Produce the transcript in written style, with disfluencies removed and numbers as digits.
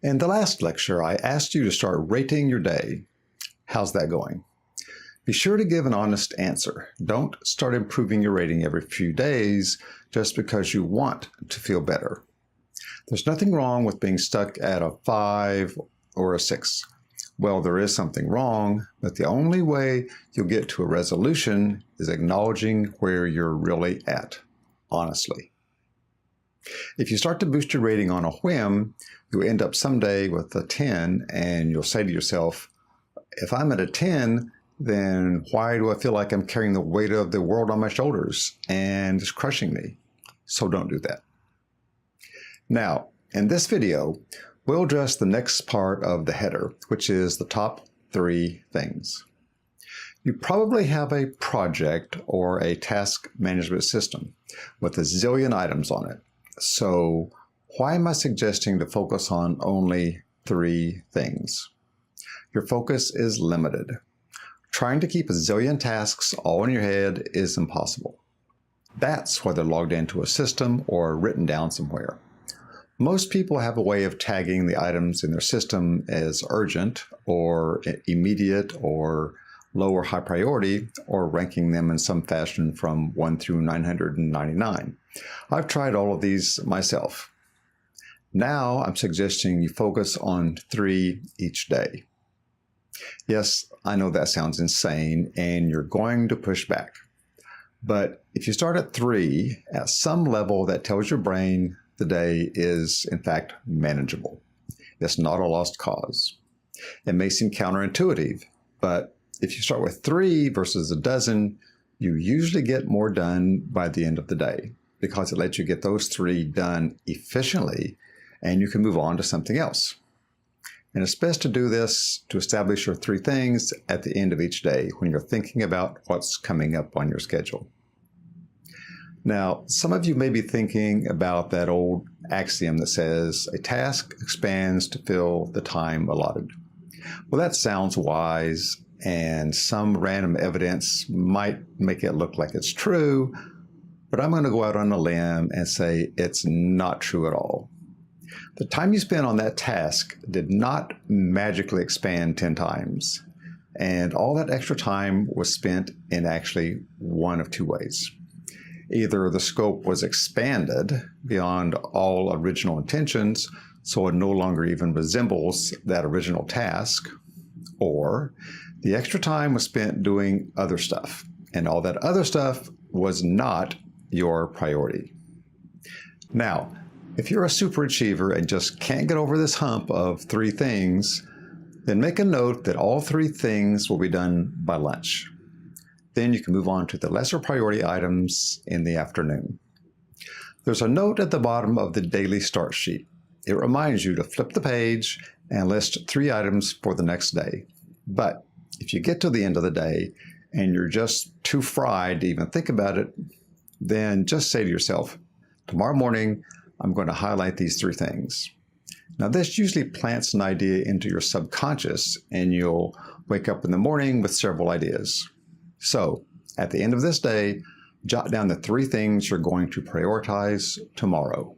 In the last lecture, I asked you to start rating your day. How's that going? Be sure to give an honest answer. Don't start improving your rating every few days just because you want to feel better. There's nothing wrong with being stuck at a 5 or a 6. Well, there is something wrong, but the only way you'll get to a resolution is acknowledging where you're really at, honestly. If you start to boost your rating on a whim, you'll end up someday with a 10, and you'll say to yourself, if I'm at a 10, then why do I feel like I'm carrying the weight of the world on my shoulders and it's crushing me? So don't do that. Now, in this video, we'll address the next part of the header, which is the top 3 things. You probably have a project or a task management system with a zillion items on it. So why am I suggesting to focus on only 3 things? Your focus is limited. Trying to keep a zillion tasks all in your head is impossible. That's why they're logged into a system or written down somewhere. Most people have a way of tagging the items in their system as urgent or immediate or low or high priority, or ranking them in some fashion from 1 through 999. I've tried all of these myself. Now I'm suggesting you focus on 3 each day. Yes, I know that sounds insane and you're going to push back. But if you start at 3, at some level that tells your brain the day is in fact manageable. It's not a lost cause. It may seem counterintuitive, but if you start with 3 versus a dozen, you usually get more done by the end of the day because it lets you get those 3 done efficiently and you can move on to something else. And it's best to do this to establish your 3 things at the end of each day when you're thinking about what's coming up on your schedule. Now, some of you may be thinking about that old axiom that says a task expands to fill the time allotted. Well, that sounds wise, and some random evidence might make it look like it's true, but I'm going to go out on a limb and say it's not true at all. The time you spent on that task did not magically expand 10 times, and all that extra time was spent in actually one of 2 ways. Either the scope was expanded beyond all original intentions, so it no longer even resembles that original task, or the extra time was spent doing other stuff, and all that other stuff was not your priority. Now, if you're a superachiever and just can't get over this hump of 3 things, then make a note that all 3 things will be done by lunch. Then you can move on to the lesser priority items in the afternoon. There's a note at the bottom of the daily start sheet. It reminds you to flip the page and list 3 items for the next day. But if you get to the end of the day and you're just too fried to even think about it, then just say to yourself, tomorrow morning, I'm going to highlight these 3 things. Now, this usually plants an idea into your subconscious, and you'll wake up in the morning with several ideas. So, at the end of this day, jot down the 3 things you're going to prioritize tomorrow.